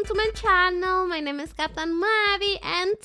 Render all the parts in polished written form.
welcome to my channel. My name is Captain Mavie, and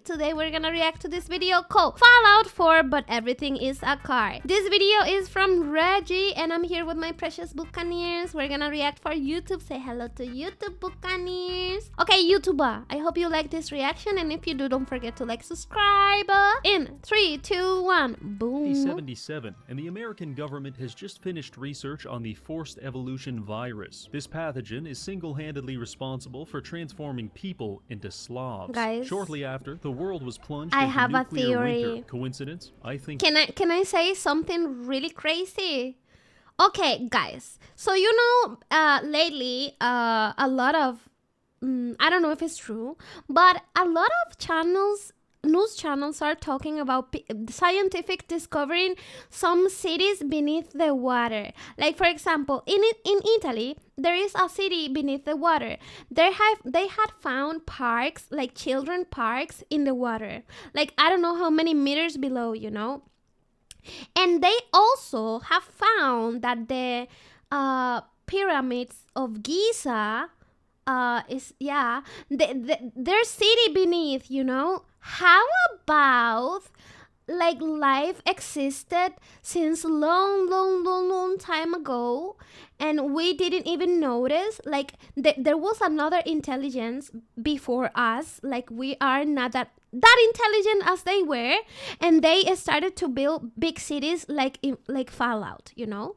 today we're gonna react to this video called Fallout 4 But Everything is a Car. This video is from Reggie, and I'm here with my precious Buccaneers. We're gonna react for YouTube. Say hello to YouTube, Buccaneers. Okay, YouTuber, I hope you like this reaction, and if you do, don't forget to like, subscribe. In 3, 2, 1, boom. 1977, and the American government has just finished research on the forced evolution virus. This pathogen is single-handedly responsible for transforming people into slobs. Guys, shortly after, the world was plunged I into have a nuclear theory. winter. Coincidence? I think. Can I say something really crazy? Okay, guys. So you know, lately, a lot of I don't know if it's true, but a lot of news channels are talking about scientific discovering some cities beneath the water. Like, for example, in Italy, there is a city beneath the water. They had found parks, like children parks in the water. Like, I don't know how many meters below, you know. And they also have found that the pyramids of Giza their city beneath, you know. How about like life existed since long time ago and we didn't even notice? Like there was another intelligence before us. Like we are not that intelligent as they were, and they started to build big cities like Fallout, you know.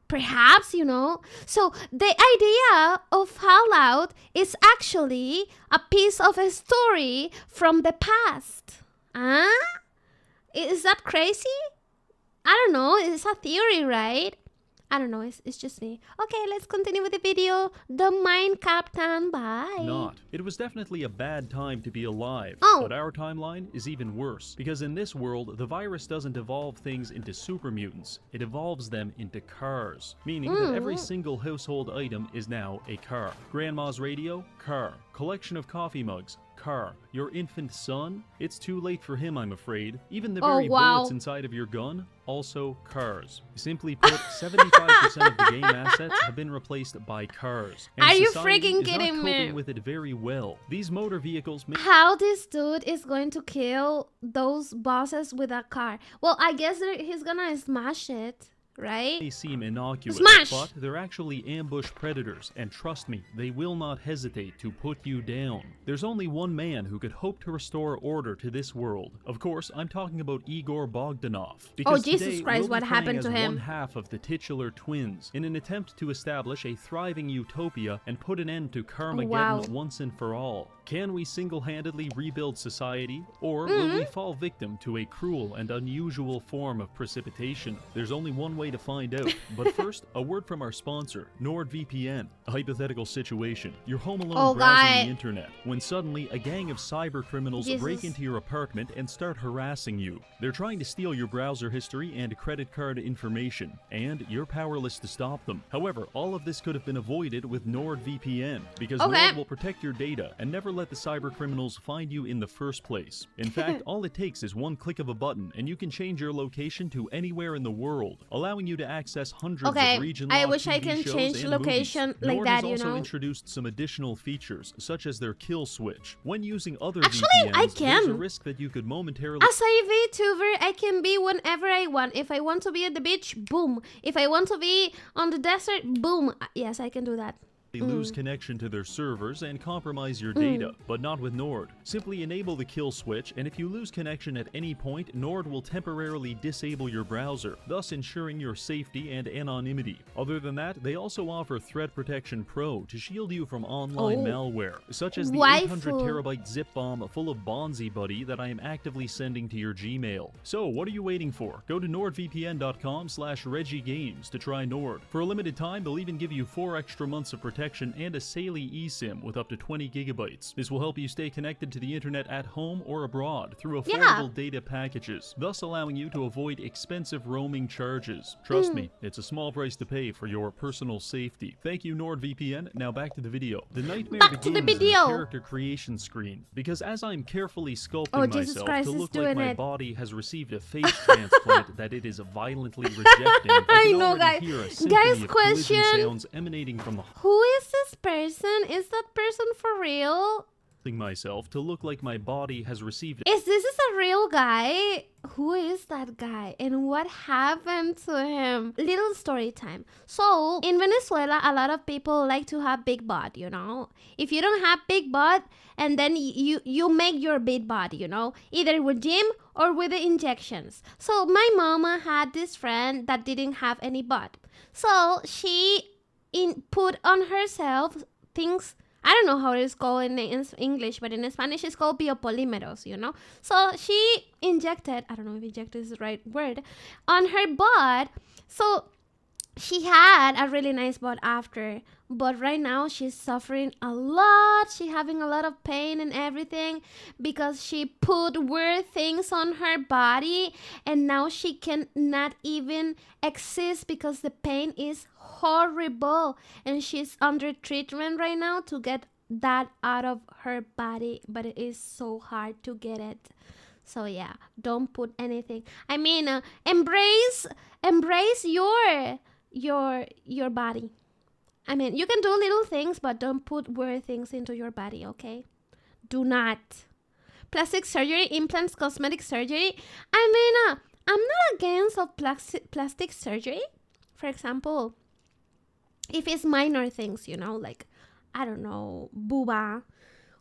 Perhaps, you know. So the idea of Fallout is actually a piece of a story from the past. Huh? Is that crazy? I don't know. It's a theory, right? I don't know. It's just me. Okay, let's continue with the video. Don't mind, Captain. Bye. Not. It was definitely a bad time to be alive. Oh. But our timeline is even worse. Because in this world, the virus doesn't evolve things into super mutants. It evolves them into cars. Meaning that every single household item is now a car. Grandma's radio? Car. Collection of coffee mugs? Car. Your infant son? It's too late for him, I'm afraid. Even the very bullets inside of your gun? Also cars. Simply put, 75% of the game assets have been replaced by cars. And are you society freaking is kidding not me? coping with it very well. These motor vehicles make How this dude is going to kill those bosses with a car? Well, I guess he's gonna smash it, right? They seem innocuous, Smash! but they're actually ambush predators, and trust me, they will not hesitate to put you down. There's only one man who could hope to restore order to this world. Of course, I'm talking about Igor Bogdanov. Because Jesus today, Christ, we'll what be happened playing to as him? one half of the titular twins in an attempt to establish a thriving utopia and put an end to Carmageddon once and for all. Can we single-handedly rebuild society, or will we fall victim to a cruel and unusual form of precipitation? There's only one way to find out, but first, a word from our sponsor, NordVPN. A hypothetical situation. You're home alone browsing the internet, when suddenly a gang of cyber criminals break into your apartment and start harassing you. They're trying to steal your browser history and credit card information, and you're powerless to stop them. However, all of this could have been avoided with NordVPN, because Nord will protect your data and never let the cyber criminals find you in the first place. In fact, all it takes is one click of a button, and you can change your location to anywhere in the world, allowing you to access hundreds of region-locked I wish I TV can shows change and location movies. like Nord that, has you also know. introduced some additional features, such as their kill switch. When using other Actually, VPNs, I there's can. a risk that you could momentarily As a VTuber, I can be whenever I want. If I want to be at the beach, boom. If I want to be on the desert, boom. Yes, I can do that. lose connection to their servers and compromise your data, but not with Nord. Simply enable the kill switch, and if you lose connection at any point, Nord will temporarily disable your browser, thus ensuring your safety and anonymity. Other than that, they also offer Threat Protection Pro to shield you from online malware, such as the 800-terabyte zip bomb full of Bonzi Buddy that I am actively sending to your Gmail. So what are you waiting for? Go to nordvpn.com/ReggieGames to try Nord. For a limited time, they'll even give you 4 extra months of protection and a Saley eSIM with up to 20 gigabytes. This will help you stay connected to the internet at home or abroad through affordable data packages, thus allowing you to avoid expensive roaming charges. Trust me, it's a small price to pay for your personal safety. Thank you, NordVPN. Now back to the video. The nightmare begins in the character creation screen, because as I'm carefully sculpting myself to look like my body has received a face transplant that it is violently rejecting, I can already hear a symphony of collision sounds emanating from the Who is this this person? Is that person for real? myself to look like my body has received Is this a real guy? Who is that guy and what happened to him? Little story time. So in Venezuela, a lot of people like to have big butt, you know. If you don't have big butt, and then you make your big butt, you know, either with gym or with the injections. So my mama had this friend that didn't have any butt, so she put on herself things. I don't know how it is called in English, but in Spanish it's called biopolímeros, you know? So she injected, I don't know if injected is the right word, on her butt. So she had a really nice butt after, but right now she's suffering a lot. She's having a lot of pain and everything because she put weird things on her body, and now she cannot even exist because the pain is horrible, and she's under treatment right now to get that out of her body, but it is so hard to get it. So yeah, don't put anything. I mean, embrace your body. I mean, you can do little things, but don't put weird things into your body, okay? Do not. Plastic surgery, implants, cosmetic surgery. I mean, I'm not against of plastic surgery. For example, if it's minor things, you know, like, I don't know, booba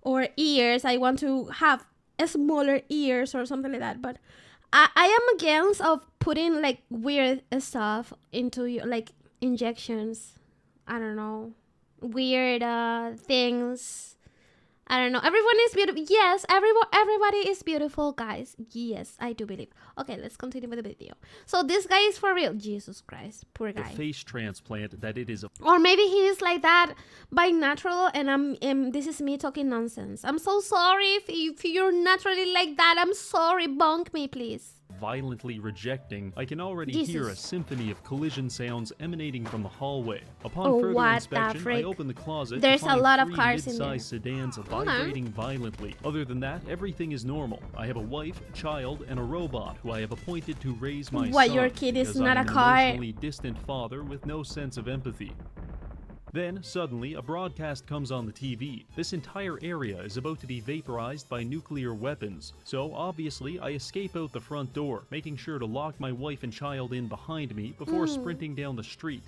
or ears. I want to have a smaller ears or something like that. But I am against of putting like weird stuff into your, like injections. I don't know, weird things. I don't know. Everyone is beautiful. Yes, everybody is beautiful, guys. Yes, I do believe. Okay, let's continue with the video. So this guy is for real. Jesus Christ, poor guy. a face transplant that it is a Or maybe he is like that by natural, and this is me talking nonsense. I'm so sorry if you're naturally like that. I'm sorry. Bonk me, please. violently rejecting. I can already Jesus. hear a symphony of collision sounds emanating from the hallway. Upon Oh, further what the inspection, I frick? open the closet. There's to find a lot of three cars in mid-sized sedans vibrating violently. Other than that, everything is normal. I have a wife, child, and a robot who I have appointed to raise my What, son. your kid is because not I'm a an car? emotionally distant father with no sense of empathy. Then, suddenly, a broadcast comes on the TV. This entire area is about to be vaporized by nuclear weapons. So, obviously, I escape out the front door, making sure to lock my wife and child in behind me before sprinting down the street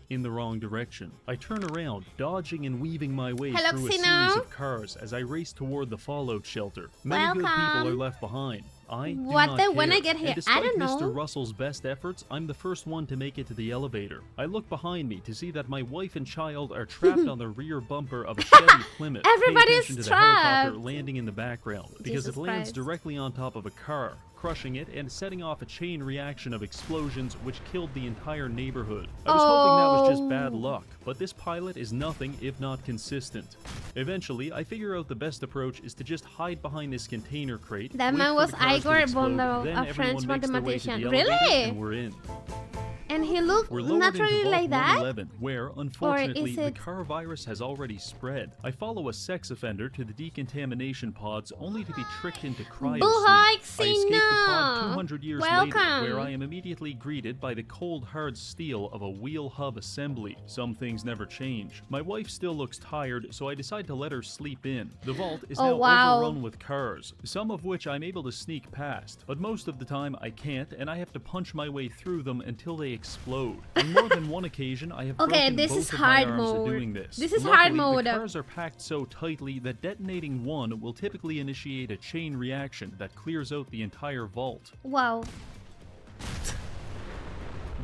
in the wrong direction. I turn around, dodging and weaving my way Hello, through a Xeno. series of cars as I race toward the fallout shelter. Many good people Welcome. are left behind. I do What not the- when care. I get here, And I despite don't Mr. know. Russell's best efforts, I'm the first one to make it to the elevator. I look behind me to see that my wife and child are trapped on the rear bumper of a Chevy Plymouth. Pay Everybody's attention to the trapped. helicopter landing in the background because Jesus it lands Christ. directly on top of a car, crushing it and setting off a chain reaction of explosions which killed the entire neighborhood. I was hoping that was just bad luck, but this pilot is nothing if not consistent. Eventually, I figure out the best approach is to just hide behind this container crate. That wait man for was the cars to Igor explode, Bondo, then a everyone French makes their way to the mathematician. elevator, Really? and we're in. And he looked We're lowered naturally into like Vault that? 111, where, unfortunately, is the it- car virus has already spread. I follow a sex offender to the decontamination pods only to be tricked into cryosleep. I escape the pod 200 years later, Welcome. where I am immediately greeted by the cold, hard steel of a wheel hub assembly. Some things never change. My wife still looks tired, so I decide to let her sleep in. The vault is Oh, now wow. overrun with cars, some of which I'm able to sneak past, but most of the time I can't, and I have to punch my way through them until they explode. On more than one occasion, I have Okay, broken this both is of my hard arms mode. doing this. This is Luckily, hard mode. The cars are packed so tightly that detonating one will typically initiate a chain reaction that clears out the entire vault. Wow.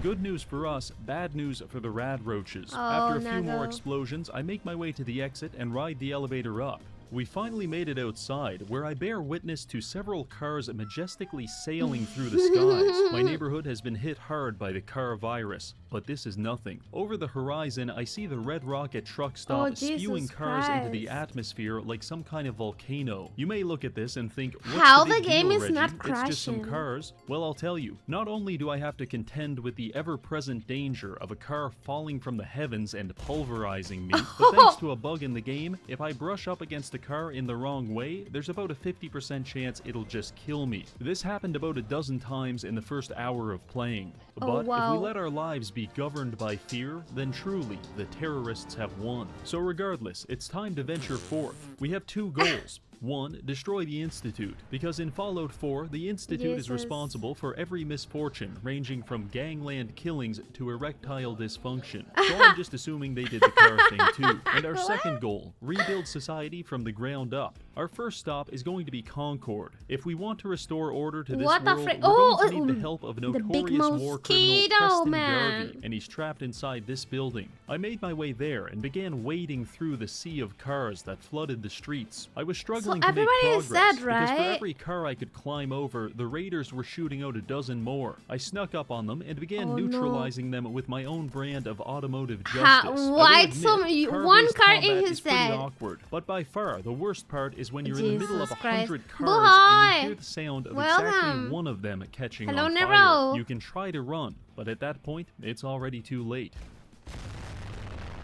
Good news for us, bad news for the rad roaches. Oh, After a few Nago. more explosions, I make my way to the exit and ride the elevator up. We finally made it outside, where I bear witness to several cars majestically sailing through the skies. My neighborhood has been hit hard by the car virus, but this is nothing. Over the horizon, I see the Red Rocket truck stop Oh, Jesus spewing cars into the Christ. atmosphere like some kind of volcano. You may look at this and think, what's How the big the game deal, is Reggie? not It's just some crashing. cars. Well, I'll tell you. Not only do I have to contend with the ever-present danger of a car falling from the heavens and pulverizing me, but thanks to a bug in the game, if I brush up against a car in the wrong way, there's about a 50% chance it'll just kill me. This happened about a dozen times in the first hour of playing. Oh, But if wow. we let our lives be be governed by fear, then truly, the terrorists have won. So regardless, it's time to venture forth. We have two goals. 1. Destroy the Institute, because in Fallout 4, the Institute is responsible for every misfortune, ranging from gangland killings to erectile dysfunction. So I'm just assuming they did the car thing too. And our second goal, rebuild society from the ground up. Our first stop is going to be Concord. If we want to restore order to this world, we're going to need the help of notorious war criminal Preston Garvey, and he's trapped inside this building. I made my way there and began wading through the sea of cars that flooded the streets. I was struggling to make progress, because for every car I could climb over, the raiders were shooting out a dozen more. I snuck up on them and began neutralizing them with my own brand of automotive justice. One car in his head. Awkward, but by far the worst part is when you're in the middle of 100 cars and you hear the sound of exactly one of them catching on fire. You can try to run, but at that point, it's already too late.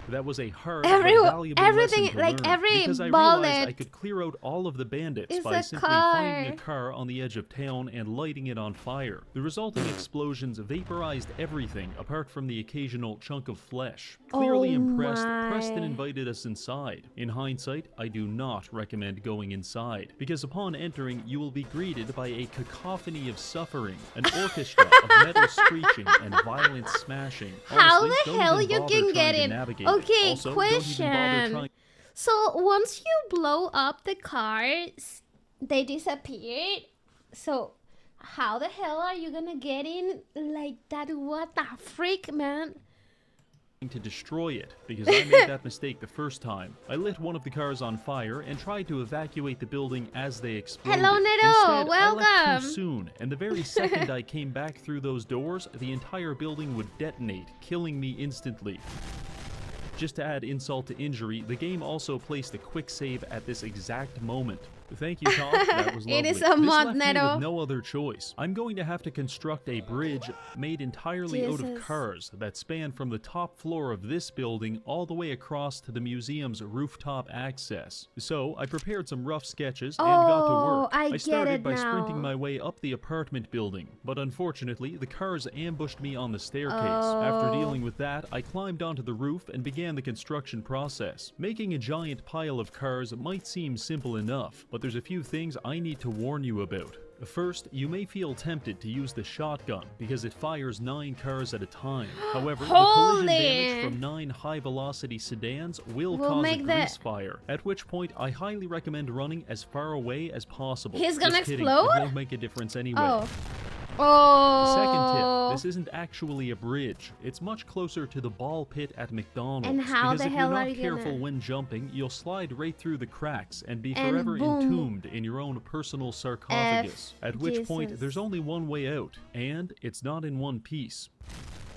That was a hard but valuable lesson to learn, because I realized I could clear out all of the bandits by simply finding a car on the edge of town and lighting it on fire. The resulting explosions vaporized everything apart from the occasional chunk of flesh. Clearly impressed, Preston invited us inside. In hindsight, I do not recommend going inside, because upon entering, you will be greeted by a cacophony of suffering, an orchestra of metal screeching and violent smashing. How the hell you can get in? Okay, also, question. So once you blow up the cars, they disappeared. So how the hell are you gonna get in like that? What the freak, man? To destroy it, because I made that mistake the first time. I lit one of the cars on fire and tried to evacuate the building as they exploded. Hello, Neto. Instead, welcome. I left too soon, and the very second I came back through those doors, the entire building would detonate, killing me instantly. Just to add insult to injury, the game also placed a quick save at this exact moment. Thank you, Tom. That was lovely. It is a mod, this left me Neto. with no other choice. I'm going to have to construct a bridge made entirely out of cars that span from the top floor of this building all the way across to the museum's rooftop access. So I prepared some rough sketches and got to work. I started by sprinting my way up the apartment building, but unfortunately, the cars ambushed me on the staircase. After dealing with that, I climbed onto the roof and began the construction process. Making a giant pile of cars might seem simple enough, but there's a few things I need to warn you about. First, you may feel tempted to use the shotgun because it fires 9 cars at a time. However, the collision damage from 9 high-velocity sedans will cause a grease fire, at which point I highly recommend running as far away as possible. He's gonna explode? It won't make a difference anyway. Second tip, this isn't actually a bridge. It's much closer to the ball pit at McDonald's. And how because the if hell you're are not you careful gonna... when jumping, you'll slide right through the cracks and be forever entombed in your own personal sarcophagus. At which point, there's only one way out, and it's not in one piece.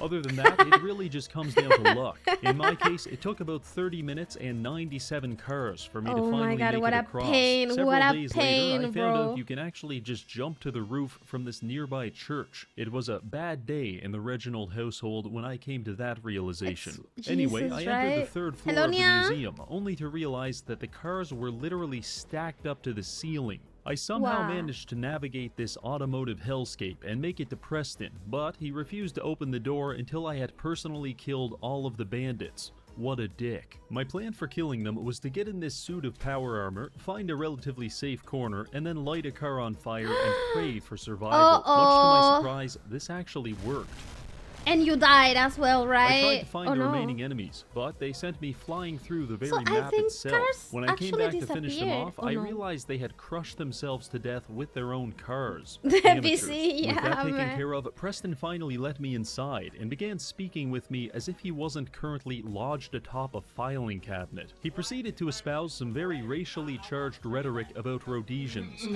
Other than that, it really just comes down to luck. In my case, it took about 30 minutes and 97 cars for me to finally make it across. Several days later, I found out you can actually just jump to the roof from this nearby church. It was a bad day in the Reginald household when I came to that realization. Anyway, I entered the 3rd floor of the museum, only to realize that the cars were literally stacked up to the ceiling. I somehow managed to navigate this automotive hellscape and make it to Preston, but he refused to open the door until I had personally killed all of the bandits. What a dick. My plan for killing them was to get in this suit of power armor, find a relatively safe corner, and then light a car on fire and pray for survival. Much to my surprise, this actually worked. And you died as well, right? I tried to find the remaining enemies, but they sent me flying through the very map itself. When I came back to finish them off, I realized they had crushed themselves to death with their own cars. With that taken care of, Preston finally let me inside and began speaking with me as if he wasn't currently lodged atop a filing cabinet. He proceeded to espouse some very racially charged rhetoric about Rhodesians.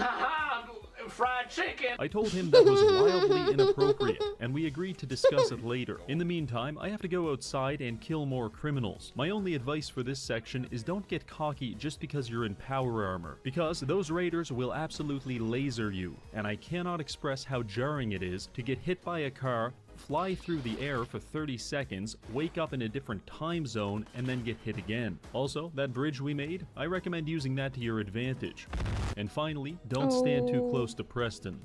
Fried chicken. I told him that was wildly inappropriate, and we agreed to discuss it later. In the meantime, I have to go outside and kill more criminals. My only advice for this section is don't get cocky just because you're in power armor, because those raiders will absolutely laser you, and I cannot express how jarring it is to get hit by a car, fly through the air for 30 seconds, wake up in a different time zone, and then get hit again. Also, that bridge we made, I recommend using that to your advantage. And finally, don't stand too close to Preston.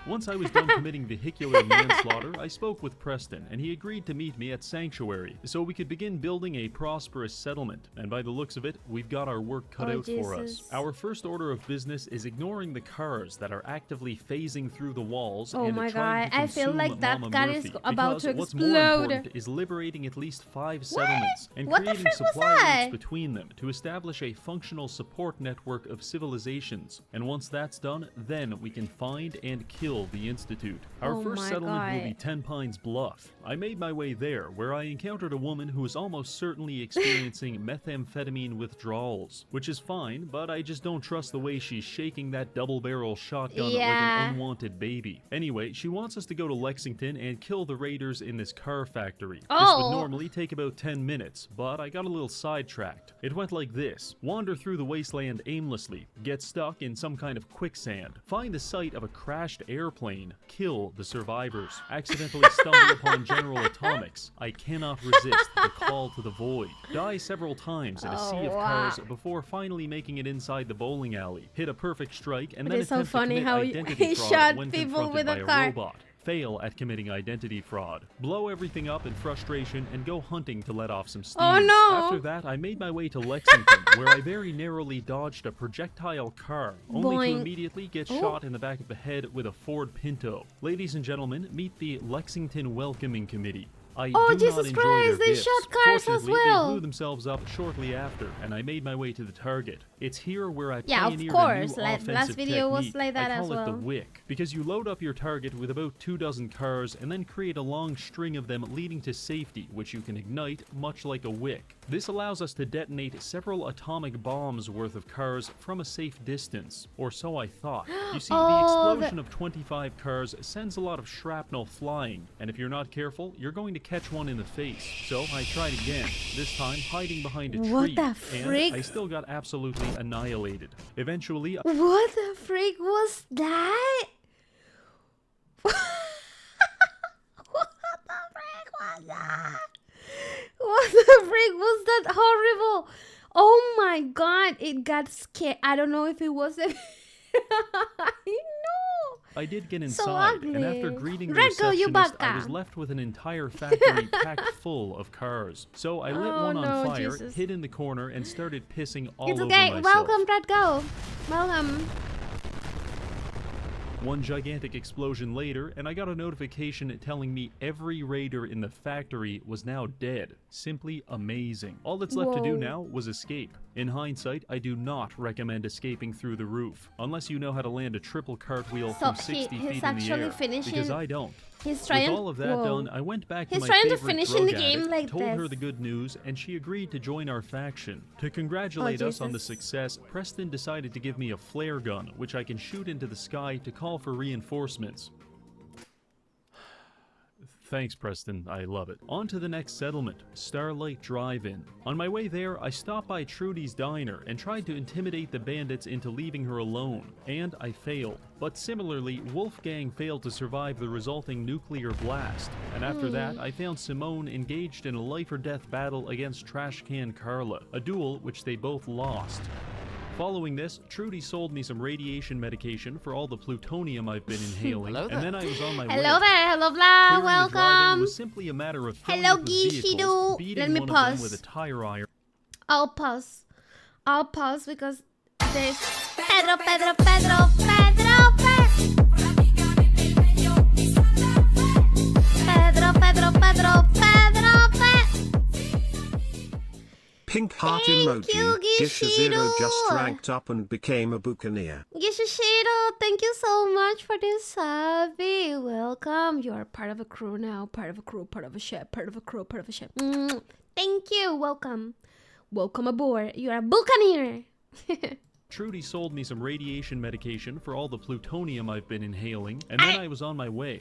Once I was done committing vehicular manslaughter, I spoke with Preston, and he agreed to meet me at Sanctuary, so we could begin building a prosperous settlement, and by the looks of it, we've got our work cut out for us. Our first order of business is ignoring the cars that are actively phasing through the walls and my trying God, to I feel consume like that Mama gun Murphy, is about to because what's more explode. important is liberating at least 5 settlements and What the creating frick was supply that? routes between them to establish a functional support network of civilizations. And once that's done, then we can find and kill the Institute. Our first settlement will be 10 Pines Bluff. I made my way there, where I encountered a woman who was almost certainly experiencing methamphetamine withdrawals, which is fine, but I just don't trust the way she's shaking that double-barrel shotgun like an unwanted baby. Anyway, she wants us to go to Lexington and kill the raiders in this car factory. This would normally take about 10 minutes, but I got a little sidetracked. It went like this: wander through the wasteland aimlessly, get stuck in some kind of quicksand, find the site of a crashed airplane, kill the survivors, accidentally stumble upon General Atomics, I cannot resist the call to the void, die several times in a sea of cars before finally making it inside the bowling alley, hit a perfect strike, and then attempt to commit identity fraud when confronted by a robot. Fail at committing identity fraud, blow everything up in frustration, and go hunting to let off some steam. After that, I made my way to Lexington, where I very narrowly dodged a projectile car, only to immediately get shot in the back of the head with a Ford Pinto. Ladies and gentlemen, meet the Lexington Welcoming Committee. I do not enjoy their they gifts. shot cars Fortunately, as well. they blew themselves up shortly after, and I made my way to the target. It's here where I Yeah, of pioneered course. a new Last offensive video was technique. like that I as call it the well. wick, because you load up your target with about 24 cars and then create a long string of them leading to safety, which you can ignite much like a wick. This allows us to detonate several atomic bombs worth of cars from a safe distance, or so I thought. You see, the explosion of 25 cars sends a lot of shrapnel flying, and if you're not careful, you're going to catch one in the face. So I tried again, this time hiding behind a tree, and I still got absolutely annihilated. Eventually, what the freak was that? What the freak was that? What the freak was that horrible? Oh my God, it got scared. I don't know if it was a... I did get inside, and after greeting the Reggie, receptionist, I was left with an entire factory packed full of cars. So I lit one on fire, hid in the corner, and started pissing all over myself. Welcome, Redgo. Welcome. One gigantic explosion later, and I got a notification telling me every raider in the factory was now dead. Simply amazing. All that's left to do now was escape. In hindsight, I do not recommend escaping through the roof, unless you know how to land a triple cartwheel from 60 feet in the air, because I don't. With all of that done, I went back to my favorite drug addict, told her the good news, and she agreed to join our faction. To congratulate us on the success, Preston decided to give me a flare gun, which I can shoot into the sky to call for reinforcements. Thanks, Preston. I love it. On to the next settlement, Starlight Drive-In. On my way there, I stopped by Trudy's diner and tried to intimidate the bandits into leaving her alone, and I failed. But similarly, Wolfgang failed to survive the resulting nuclear blast, and after that, I found Simone engaged in a life-or-death battle against Trash Can Carla, a duel which they both lost. Following this, Trudy sold me some radiation medication for all the plutonium I've been inhaling, and then I was on my way. Hello there, hello blah, welcome. It was simply a matter of filling hello, up the vehicles, beating one of them with a tire iron. I'll pause because there's Pedro. Pink heart emoji. Gisha0 just ranked up and became a buccaneer. Gisha0, thank you so much for this subby. Welcome. You are part of a crew now. Part of a crew, part of a ship, part of a crew, part of a ship. Thank you. Welcome. Welcome aboard. You are a buccaneer. Trudy sold me some radiation medication for all the plutonium I've been inhaling, and then I was on my way.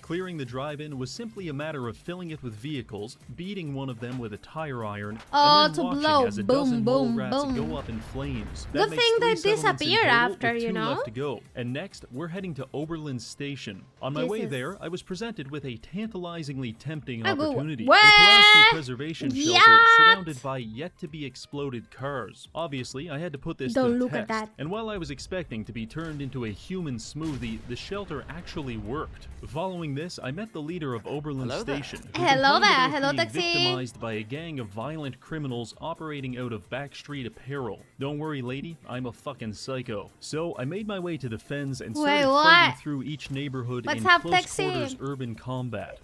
Clearing the drive-in was simply a matter of filling it with vehicles, beating one of them with a tire iron, and then watching as a dozen mole rats go up in flames. Good thing they disappear after, with you 2 know? left to go. And next, we're heading to Oberlin Station. On my way there, I was presented with a tantalizingly tempting opportunity. A Pulaski preservation shelter surrounded by yet-to-be-exploded cars. Obviously, I had to put this to the test. And while I was expecting to be turned into a human smoothie, the shelter actually worked. Following this, I met the leader of Oberlin Station, who Hello there. complained Hello, about being taxi. victimized by a gang of violent criminals operating out of backstreet apparel. Don't worry, lady, I'm a fucking psycho. So I made my way to the fens and started fighting through each neighborhood in close-quarters urban combat.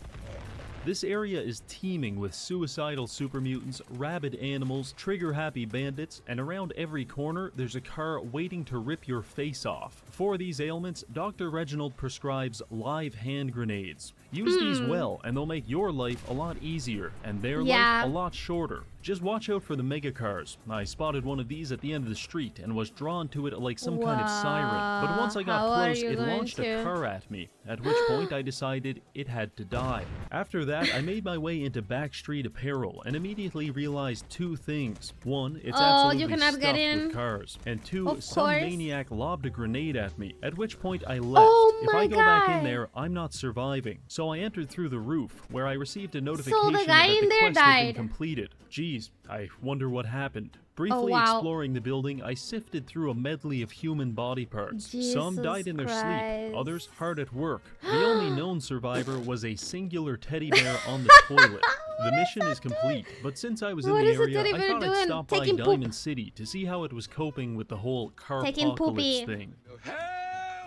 This area is teeming with suicidal super mutants, rabid animals, trigger-happy bandits, and around every corner there's a car waiting to rip your face off. For these ailments, Dr. Reginald prescribes live hand grenades. Use these well, and they'll make your life a lot easier, and their life a lot shorter. Just watch out for the mega cars. I spotted one of these at the end of the street and was drawn to it like some kind of siren. But once I got close, it launched a car at me, at which point I decided it had to die. After that, I made my way into backstreet apparel and immediately realized 2 things. 1, it's absolutely stuffed with cars. And 2, some maniac lobbed a grenade at me, at which point I left. If I go back in there, I'm not surviving. So I entered through the roof, where I received a notification that the quest had been completed. Geez, I wonder what happened. Briefly exploring the building, I sifted through a medley of human body parts. Some died in their sleep, others hard at work. The only known survivor was a singular teddy bear on the toilet. The mission is complete, but since I was in the area, I thought I'd stop by Diamond City to see how it was coping with the whole car-apocalypse thing.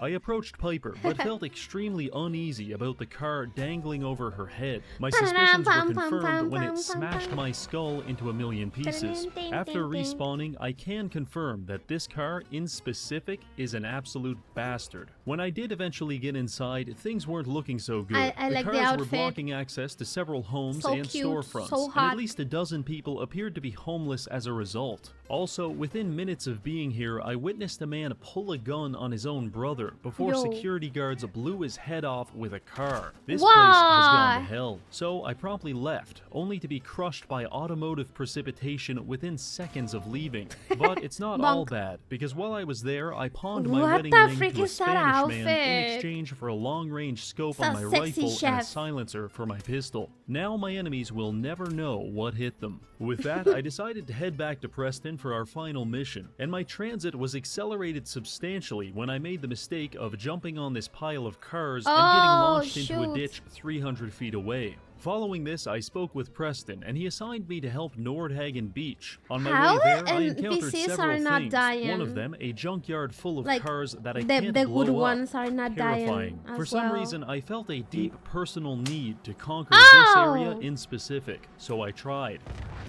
I approached Piper, but felt extremely uneasy about the car dangling over her head. My suspicions were confirmed when it smashed my skull into a million pieces. After respawning, I can confirm that this car, in specific, is an absolute bastard. When I did eventually get inside, things weren't looking so good. The cars were blocking access to several homes and storefronts, and at least a dozen people appeared to be homeless as a result. Also, within minutes of being here, I witnessed a man pull a gun on his own brother before security guards blew his head off with a car. This place has gone to hell. So I promptly left, only to be crushed by automotive precipitation within seconds of leaving. But it's not all bad, because while I was there, I pawned my wedding ring to a Spanish man in exchange for a long-range scope on my rifle and a silencer for my pistol. Now my enemies will never know what hit them. With that, I decided to head back to Preston for our final mission, and my transit was accelerated substantially when I made the mistake of jumping on this pile of cars and getting launched into a ditch 300 feet away. Following this, I spoke with Preston, and he assigned me to help Nordhagen Beach. On my way there, I encountered several things. One of them, a junkyard full of cars that I can't blow up. Terrifying. For some reason, I felt a deep personal need to conquer this area in specific, so I tried.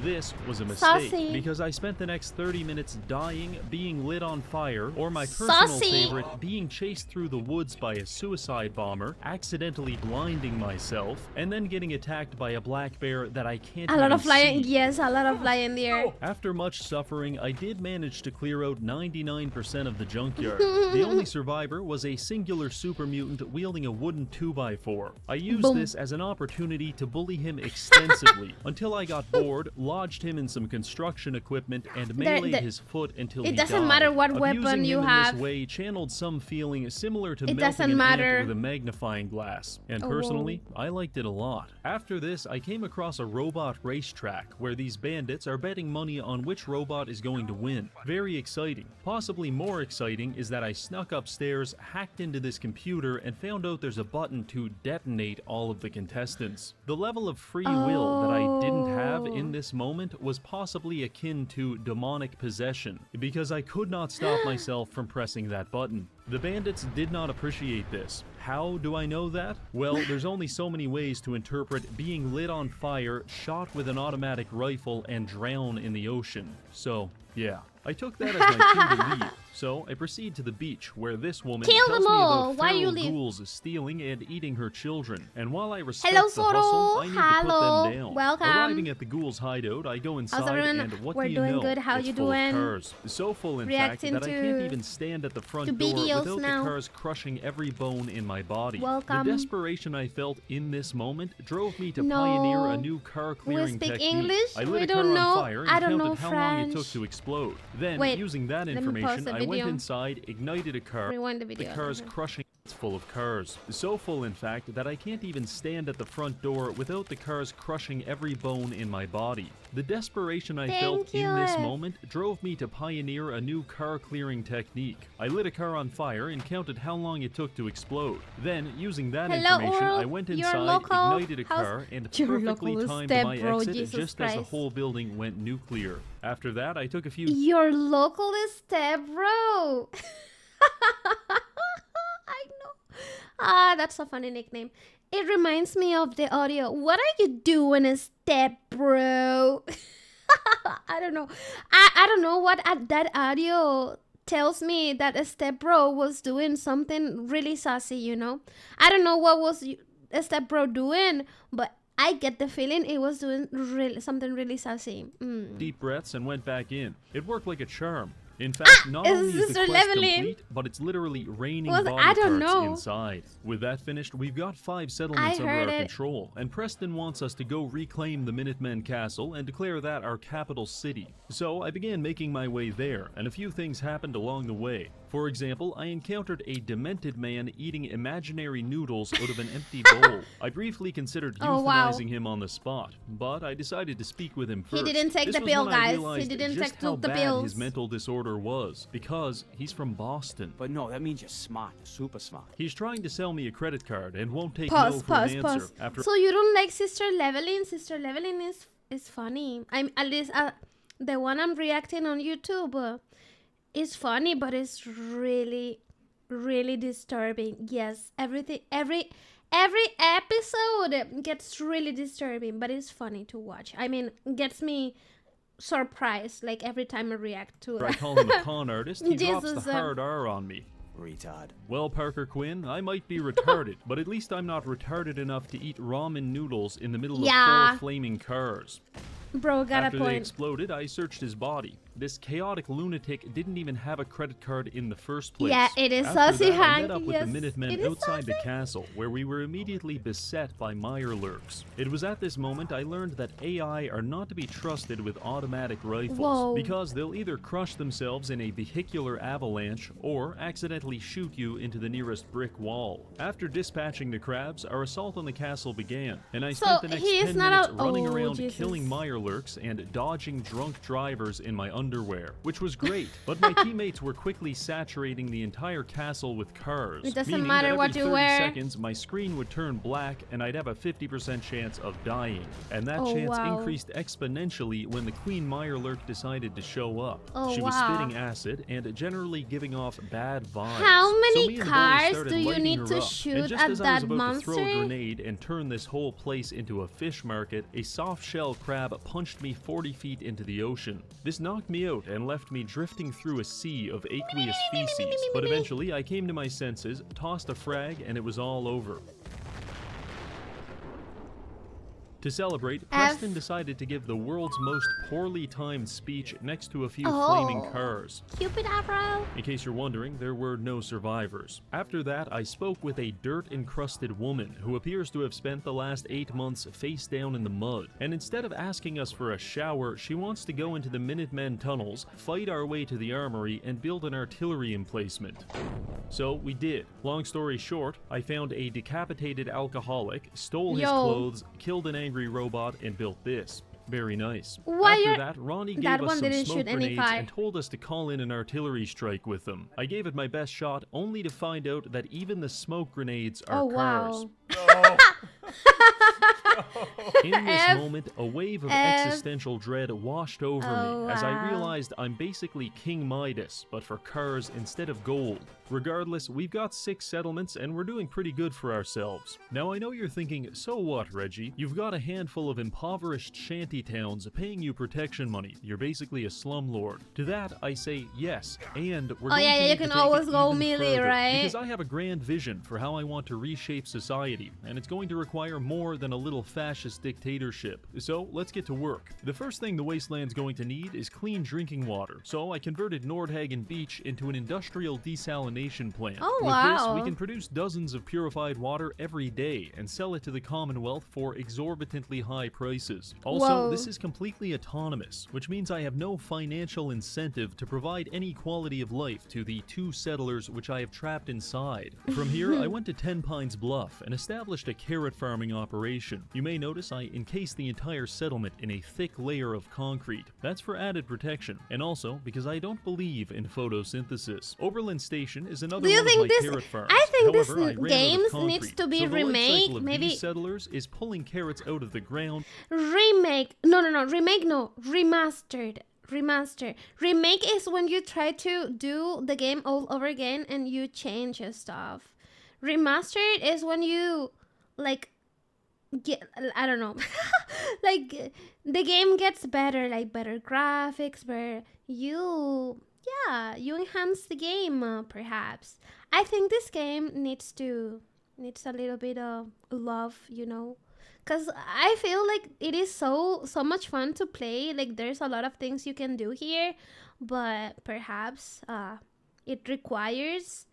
This was a mistake, because I spent the next 30 minutes dying, being lit on fire, or my personal favorite, being chased through the woods by a suicide bomber, accidentally blinding myself, and then getting attacked by a black bear that I can't A lot of flying deer. After much suffering, I did manage to clear out 99% of the junkyard. The only survivor was a singular super mutant wielding a wooden 2x4. I used this as an opportunity to bully him extensively until I got bored, lodged him in some construction equipment, and meleeed his foot until he died. It doesn't matter what weapon you have. This way channeled some feeling similar to melting an ant with a magnifying glass. And personally, I liked it a lot. After this, I came across a robot racetrack where these bandits are betting money on which robot is going to win. Very exciting. Possibly more exciting is that I snuck upstairs, hacked into this computer, and found out there's a button to detonate all of the contestants. The level of free will that I didn't have in this moment was possibly akin to demonic possession, because I could not stop myself from pressing that button. The bandits did not appreciate this. How do I know that? Well, there's only so many ways to interpret being lit on fire, shot with an automatic rifle, and drown in the ocean. So, Yeah, I took that as my cue to leave, so I proceed to the beach where this woman Kill tells them me all. about Why you feral leave? ghouls stealing and eating her children. And while I respect Hello, the hustle, I need to Hello. put them down. Welcome. Arriving at the ghouls' hideout, I go inside everyone? and what We're do you doing know? good. How It's you full doing? of cars. So full, in Reacting fact, that I can't to- even stand at the front to door videos without now. the cars crushing every bone in my body. Welcome. The desperation I felt in this moment drove me to No. pioneer a new car clearing speak technique. English? I lit We a car don't on know. fire and I don't counted know how long it took French. to explode. Then, Wait, using that let me pause information, the I went video. inside, ignited a car. Rewind the video. The car's crushing. It's full of cars. So full, in fact, that I can't even stand at the front door without the cars crushing every bone in my body. The desperation I felt in this moment drove me to pioneer a new car clearing technique. I lit a car on fire and counted how long it took to explode. Then, using that information, I went inside, ignited a car, and perfectly timed my exit just as the whole building went nuclear. After that, I took a few... Your local step bro. I know. Ah, that's a funny nickname. It reminds me of the audio. What are you doing, step bro? I don't know. I don't know what that audio tells me that a step bro was doing something really sassy, you know? I don't know what was a step bro doing, but I get the feeling it was doing something really sassy. Deep breaths and went back in. It worked like a charm. In fact, not only is the quest complete, but it's literally raining body parts inside. With that finished, we've got 5 settlements under our control, and Preston wants us to go reclaim the Minutemen Castle and declare that our capital city. So I began making my way there, and a few things happened along the way. For example, I encountered a demented man eating imaginary noodles out of an empty bowl. I briefly considered euthanizing him on the spot, but I decided to speak with him first. He didn't take the pill, guys. He didn't take the pills. His mental disorder was, because he's from Boston. But no, that means you're smart, super smart. He's trying to sell me a credit card and won't take no for an answer. After so you don't like Sister Leveling? Sister Leveling is funny. I'm at least the one I'm reacting on YouTube. It's funny, but it's really, really disturbing. Yes, every episode gets really disturbing, but it's funny to watch. I mean, gets me surprised like every time I react to it. I call him a con artist. He drops the hard R on me. Retard. Well, Parker Quinn, I might be retarded, but at least I'm not retarded enough to eat ramen noodles in the middle of 4 flaming cars. Bro, got After a point. They exploded, I searched his body. This chaotic lunatic didn't even have a credit card in the first place. Yeah, it is After saucy, that, I Hank. met up with Yes, the Minutemen it is outside the saucy. castle, where we were immediately beset by Mirelurks. It was at this moment I learned that AI are not to be trusted with automatic rifles, because they'll either crush themselves in a vehicular avalanche or accidentally shoot you into the nearest brick wall. After dispatching the crabs, our assault on the castle began, and I spent the next 10 minutes running around killing Mirelurks and dodging drunk drivers in my underwear, which was great, but my teammates were quickly saturating the entire castle with cars. It doesn't meaning matter that what every you 30 wear. seconds, my screen would turn black and I'd have a 50% chance of dying. And that chance increased exponentially when the Queen Mirelurk decided to show up. She was spitting acid and generally giving off bad vibes. How many so me and the boys cars started do you lighting need her to up. shoot and just at as I that was about monster? to throw a grenade and turn this whole place into a fish market, a soft shell crab punched me 40 feet into the ocean. This knocked me out and left me drifting through a sea of aqueous feces, but eventually I came to my senses, tossed a frag, and it was all over. To celebrate, Preston decided to give the world's most poorly timed speech next to a few flaming cars. Cupid arrow. In case you're wondering, there were no survivors. After that, I spoke with a dirt-encrusted woman who appears to have spent the last 8 months face down in the mud. And instead of asking us for a shower, she wants to go into the Minutemen tunnels, fight our way to the armory, and build an artillery emplacement. So we did. Long story short, I found a decapitated alcoholic, stole his clothes, killed an angry robot, and built this. Very nice. After that, Ronnie gave us some smoke grenades and told us to call in an artillery strike with them. I gave it my best shot, only to find out that even the smoke grenades are cars. Wow. In this moment, a wave of existential dread washed over me as I realized I'm basically King Midas, but for cars instead of gold. Regardless, we've got 6 settlements and we're doing pretty good for ourselves. Now I know you're thinking, so what, Reggie? You've got a handful of impoverished shanty towns paying you protection money. You're basically a slumlord. To that, I say yes, and we're going to need you to can take always it go even melee, further, right? Because I have a grand vision for how I want to reshape society, and it's going to require more than a little fascist dictatorship. So let's get to work. The first thing the wasteland's going to need is clean drinking water, so I converted Nordhagen Beach into an industrial desalination plant. Oh, With wow. this, we can produce dozens of purified water every day and sell it to the Commonwealth for exorbitantly high prices. Also, Whoa. this is completely autonomous, which means I have no financial incentive to provide any quality of life to the 2 settlers which I have trapped inside. From here, I went to 10 Pines Bluff and established a carrot farming operation. You may notice I encased the entire settlement in a thick layer of concrete. That's for added protection, and also because I don't believe in photosynthesis. Oberlin Station is another Do you one of think my this? carrot farms. I think However, I this ran out of games concrete, needs to be so the life remade. cycle of Maybe these settlers is pulling carrots out of the ground. remake. No, remake. No, remastered. Remaster. Remake is when you try to do the game all over again and you change your stuff. Remastered is when you like get, I don't know, like the game gets better, like better graphics, better you enhance the game, perhaps. I think this game needs a little bit of love, because I feel like it is so much fun to play. Like there's a lot of things you can do here, but perhaps it requires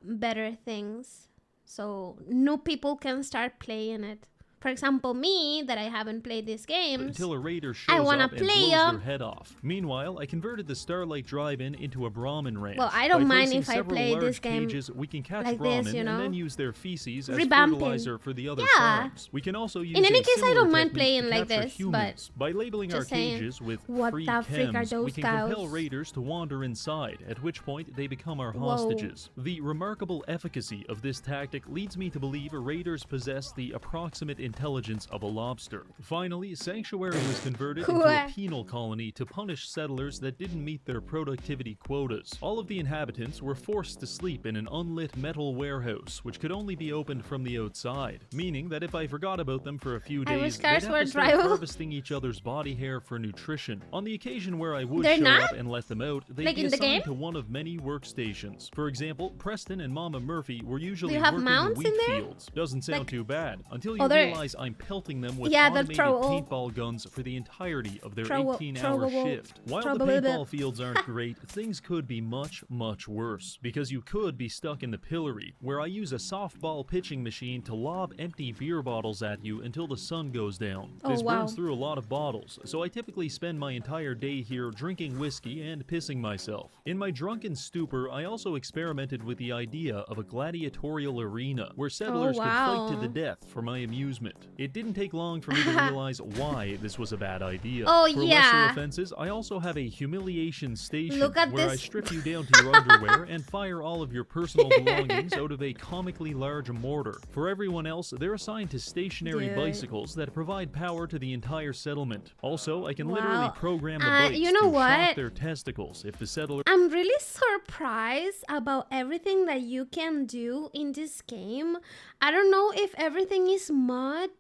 better things so new people can start playing it. For example, me, that I haven't played these games, Until a raider shows I wanna up and play blows 'em. their head off. Meanwhile, I converted the Starlight Drive-In into a Brahmin ranch. Well, I don't By mind placing if I several play large this game cages, we can catch like Brahmin this, and then use their feces as Revamping. fertilizer for the other Yeah. farms. We can also use In any a case, I similar don't mind technique playing to like capture this, humans. By labeling our just saying, cages with what free the frick are chems, we those can compel cows? raiders to wander inside, at which point they become our Whoa. hostages. The remarkable efficacy of this tactic leads me to believe raiders possess the approximate intelligence of a lobster. Finally, Sanctuary was converted into a What? penal colony to punish settlers that didn't meet their productivity quotas. All of the inhabitants were forced to sleep in an unlit metal warehouse, which could only be opened from the outside, meaning that if I forgot about them for a few I wish days, they'd cars have were to start drivable. harvesting each other's body hair for nutrition. On the occasion where I would They're show not? up and let them out, they'd Like be in the assigned game? to one of many workstations. For example, Preston and Mama Murphy were usually have working mounts wheat in there? fields. Doesn't sound Like too bad, until you other- realize I'm pelting them with Yeah, the automated throw- paintball guns for the entirety of their Throw- 18-hour throwable- shift. While the throwable- paintball fields aren't great, things could be much, much worse, because you could be stuck in the pillory, where I use a softball pitching machine to lob empty beer bottles at you until the sun goes down. Oh, This wow. burns through a lot of bottles, so I typically spend my entire day here drinking whiskey and pissing myself. In my drunken stupor, I also experimented with the idea of a gladiatorial arena, where settlers could fight to wow. the death for my amusement. It didn't take long for me to realize why this was a bad idea. Oh, For yeah. lesser offenses, I also have a humiliation station Look at where I this. strip you down to your underwear and fire all of your personal belongings out of a comically large mortar. For everyone else, they're assigned to stationary Dude. bicycles that provide power to the entire settlement. Also, I can Wow. literally program the bikes you know to what? shock their testicles if the settler I'm really surprised about everything that you can do in this game. I don't know if everything is modded,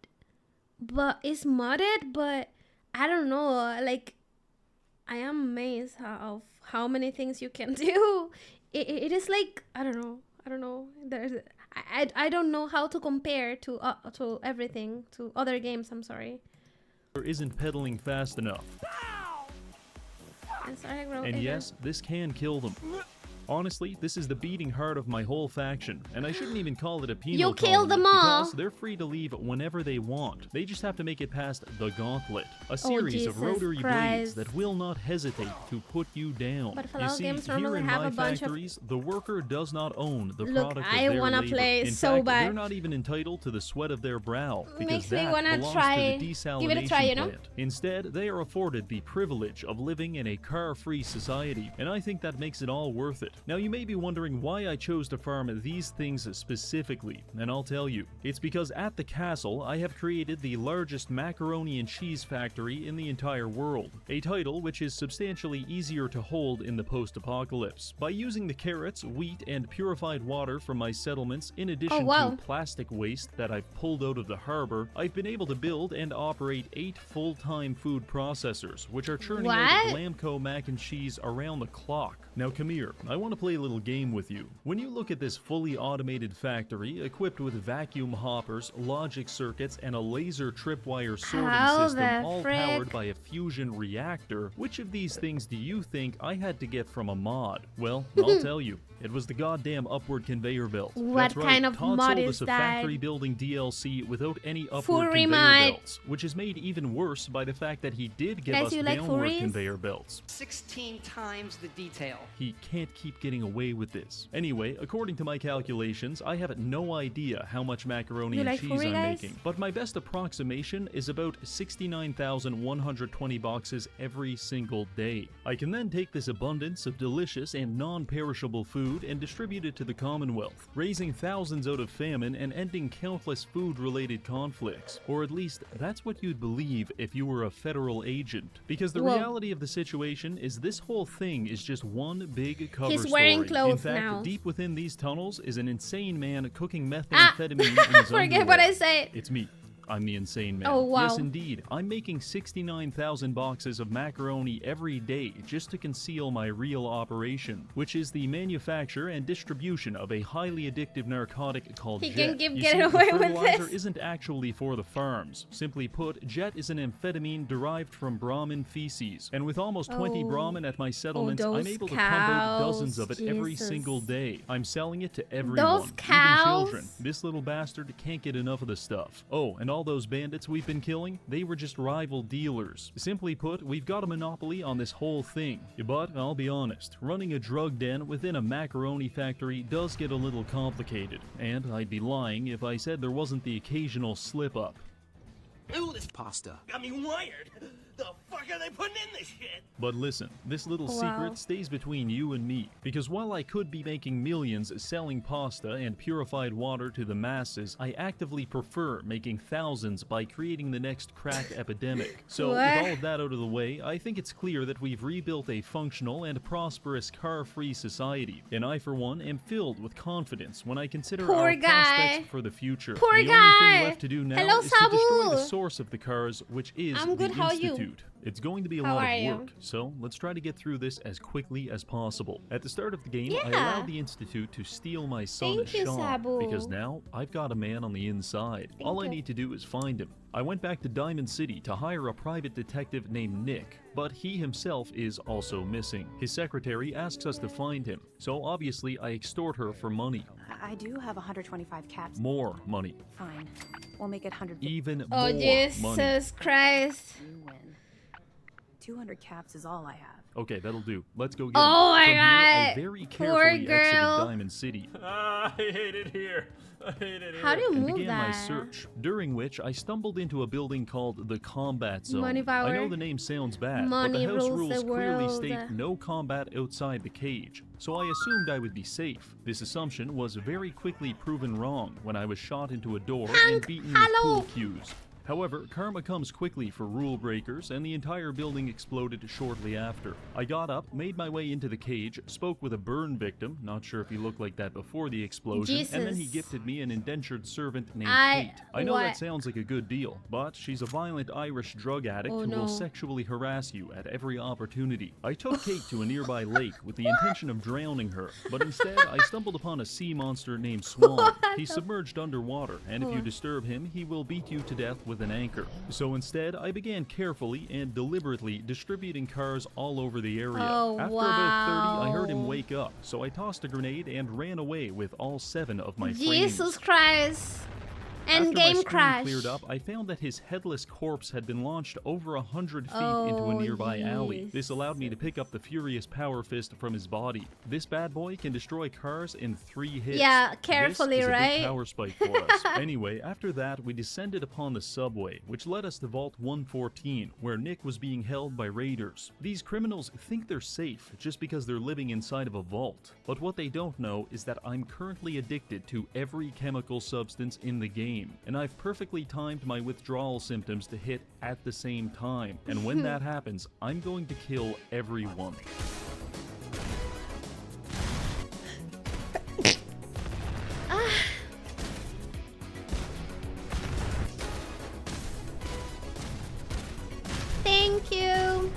but I don't know. Like, I am amazed of how many things you can do. It is like, I don't know. I don't know how to compare to everything, to other games. I'm sorry. isn't pedaling fast enough. And yes, this can kill them. Honestly, this is the beating heart of my whole faction, and I shouldn't even call it a penal You killed colony, them all. because they're free to leave whenever they want. They just have to make it past the gauntlet, a series Jesus of rotary blades Christ. that will not hesitate to put you down. But You Fallout see, games here normally in have my a bunch of- factories, the worker does not own the Look, product I of their wanna labor. play In so fact, bad. they're not even entitled to the sweat of their brow, because Makes me that wanna belongs try- to the desalination give it a try, you know? plant. Instead, they are afforded the privilege of living in a car-free society, and I think that makes it all worth it. it. Now you may be wondering why I chose to farm these things specifically, and I'll tell you. It's because at the castle I have created the largest macaroni and cheese factory in the entire world, a title which is substantially easier to hold in the post-apocalypse. By using the carrots, wheat, and purified water from my settlements in addition to plastic waste that I've pulled out of the harbor, I've been able to build and operate 8 full-time food processors, which are churning out Lamco mac and cheese around the clock. Now come here, I want to play a little game with you. When you look at this fully automated factory equipped with vacuum hoppers, logic circuits, and a laser tripwire sorting system all powered by a fusion reactor, which of these things do you think I had to get from a mod? Well, I'll tell you. It was the goddamn upward conveyor belt. What kind of mod is that? that? Factory building DLC without any upward conveyor belts, which is made even worse by the fact that he did give us downward conveyor belts. 16 times the detail. He can't keep getting away with this. Anyway, according to my calculations, I have no idea how much macaroni and cheese I'm making, but my best approximation is about 69,120 boxes every single day. I can then take this abundance of delicious and non-perishable food and distribute it to the Commonwealth, raising thousands out of famine and ending countless food-related conflicts. Or at least, that's what you'd believe if you were a federal agent. Because the reality of the situation is this whole thing is just one big cover He's wearing story. clothes In fact, now. deep within these tunnels is an insane man cooking methamphetamine in his Forget what I said. It's me. I'm the insane man. Oh, wow. Yes, indeed. I'm making 69,000 boxes of macaroni every day just to conceal my real operation, which is the manufacture and distribution of a highly addictive narcotic called He Jet. can You get see, away the with fertilizer this. isn't actually for the farms. Simply put, Jet is an amphetamine derived from Brahmin feces, and with almost 20 Brahmin at my settlements, I'm able to pump out dozens of it every single day. I'm selling it to everyone, even children. This little bastard can't get enough of the stuff. Oh, and all those bandits we've been killing, they were just rival dealers. Simply put, we've got a monopoly on this whole thing. But I'll be honest, running a drug den within a macaroni factory does get a little complicated, and I'd be lying if I said there wasn't the occasional slip-up. Ooh, this pasta got me wired. The fuck are they putting in this shit? But listen, this little secret stays between you and me, because while I could be making millions selling pasta and purified water to the masses, I actively prefer making thousands by creating the next crack epidemic. So with all of that out of the way, I think it's clear that we've rebuilt a functional and prosperous car-free society, and I for one am filled with confidence when I consider our prospects for the future. The only thing left to do now is to destroy the source of the cars, which is the Institute. It's going to be a lot of work, so let's try to get through this as quickly as possible. At the start of the game, I allowed the Institute to steal my son Sean, because now I've got a man on the inside. All I need to do is find him. I went back to Diamond City to hire a private detective named Nick, but he himself is also missing. His secretary asks us to find him, so obviously I extort her for money. I do have 125 caps. More money. Fine. We'll make it 100. Even more Oh, Jesus money. Christ. You win. 200 caps is all I have. Okay, that'll do. Let's go get Oh him. my From God. Here, I very carefully exited girl. Diamond City. I hate it here. I hate it here. How do you And move began that? my search, during which I stumbled into a building called the Combat Zone. Money power. I know the name sounds bad, Money but the house rules the rules clearly world. state no combat outside the cage, so I assumed I would be safe. This assumption was very quickly proven wrong when I was shot into a door and beaten with pool cues. However, karma comes quickly for rule breakers, and the entire building exploded shortly after. I got up, made my way into the cage, spoke with a burn victim, not sure if he looked like that before the explosion, and then he gifted me an indentured servant named Kate. I know that sounds like a good deal, but she's a violent Irish drug addict who will sexually harass you at every opportunity. I took Kate to a nearby lake with the intention of drowning her, but instead I stumbled upon a sea monster named Swan. He's submerged underwater, and if you disturb him, he will beat you to death with an anchor. So instead, I began carefully and deliberately distributing cars all over the area. After about 30, I heard him wake up, so I tossed a grenade and ran away with all 7 of my frames. Jesus Christ. And After my game screen crash. cleared up, I found that his headless corpse had been launched over 100 feet into a nearby alley. This allowed me to pick up the furious power fist from his body. This bad boy can destroy cars in 3 hits. Yeah, carefully, this is a right? big power spike for us. Anyway, after that, we descended upon the subway, which led us to Vault 114, where Nick was being held by raiders. These criminals think they're safe just because they're living inside of a vault. But what they don't know is that I'm currently addicted to every chemical substance in the game, and I've perfectly timed my withdrawal symptoms to hit at the same time. And when that happens, I'm going to kill everyone. Thank you.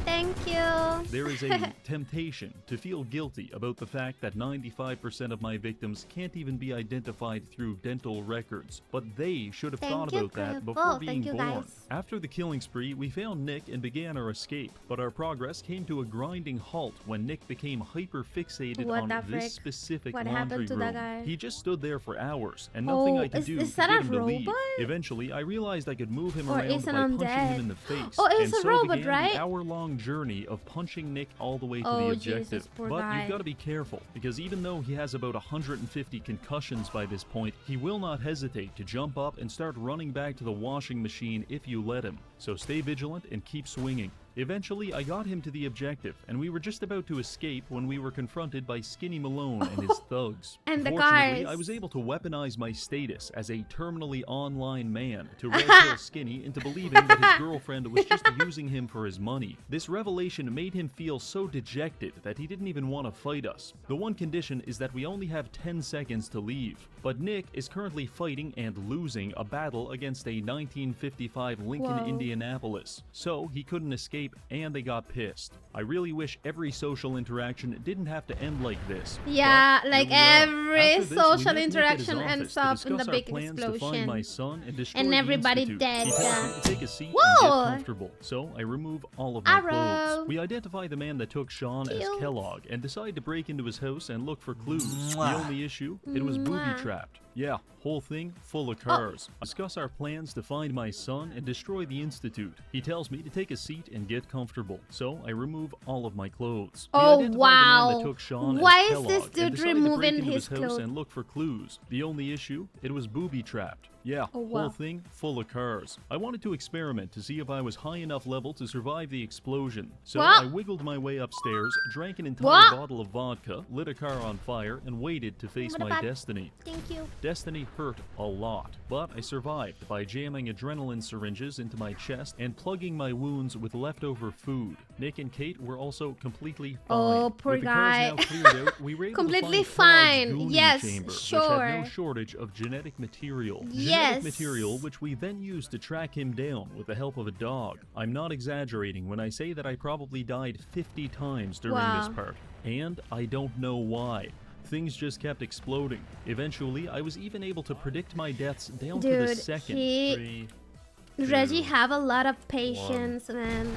Thank you. There is a temptation to feel guilty about the fact that 95% of my victims can't even be identified through dental records, but they should have thought about that before being born. After the killing spree, we found Nick and began our escape, but our progress came to a grinding halt when Nick became hyper-fixated on this specific laundry room. He just stood there for hours, and nothing I could do to get him to leave. Eventually, I realized I could move him around by punching him in the face, and so began the hour-long journey of punching Nick all the way to the objective. But you've got to be careful, because even though he has about 150 concussions by this point, he will not hesitate to jump up and start running back to the washing machine if you let him. So stay vigilant and keep swinging. Eventually, I got him to the objective, and we were just about to escape when we were confronted by Skinny Malone and his thugs. And the Fortunately, cars. I was able to weaponize my status as a terminally online man to red pill Skinny into believing that his girlfriend was just using him for his money. This revelation made him feel so dejected that he didn't even want to fight us. The one condition is that we only have 10 seconds to leave. But Nick is currently fighting and losing a battle against a 1955 Lincoln Indianapolis, so he couldn't escape and they got pissed. I really wish every social interaction didn't have to end like this. Yeah, but like every social interaction ends up in the big explosion. To find my son and destroy and everybody the dead. He tells me to take a seat and get comfortable, so I remove all of my clothes. We identify the man that took Sean as Kellogg and decide to break into his house and look for clues. The only issue, it was booby-trapped. Yeah, whole thing full of cars. Discuss our plans to find my son and destroy the Institute. He tells me to take a seat and get comfortable, so I remove all of my clothes. Oh, wow. The man that took Sean Why as is this Kellogg and dude decided to break removing into his house clothes? and look for clues. The only issue, it was booby-trapped. Yeah, whole thing full of cars. I wanted to experiment to see if I was high enough level to survive the explosion. So I wiggled my way upstairs, drank an entire bottle of vodka, lit a car on fire, and waited to face my destiny. Thank you. Destiny hurt a lot, but I survived by jamming adrenaline syringes into my chest and plugging my wounds with leftover food. Nick and Kate were also completely fine. Oh, poor With guy. the cars now cleared out, we were able Completely to find fine. Kellogg's Yes, chamber, sure. which had no shortage of genetic material. Genetic material which we then used to track him down with the help of a dog. I'm not exaggerating when I say that I probably died 50 times during this part. And I don't know why. Things just kept exploding. Eventually, I was even able to predict my deaths down to the second. Reggie have a lot of patience, man.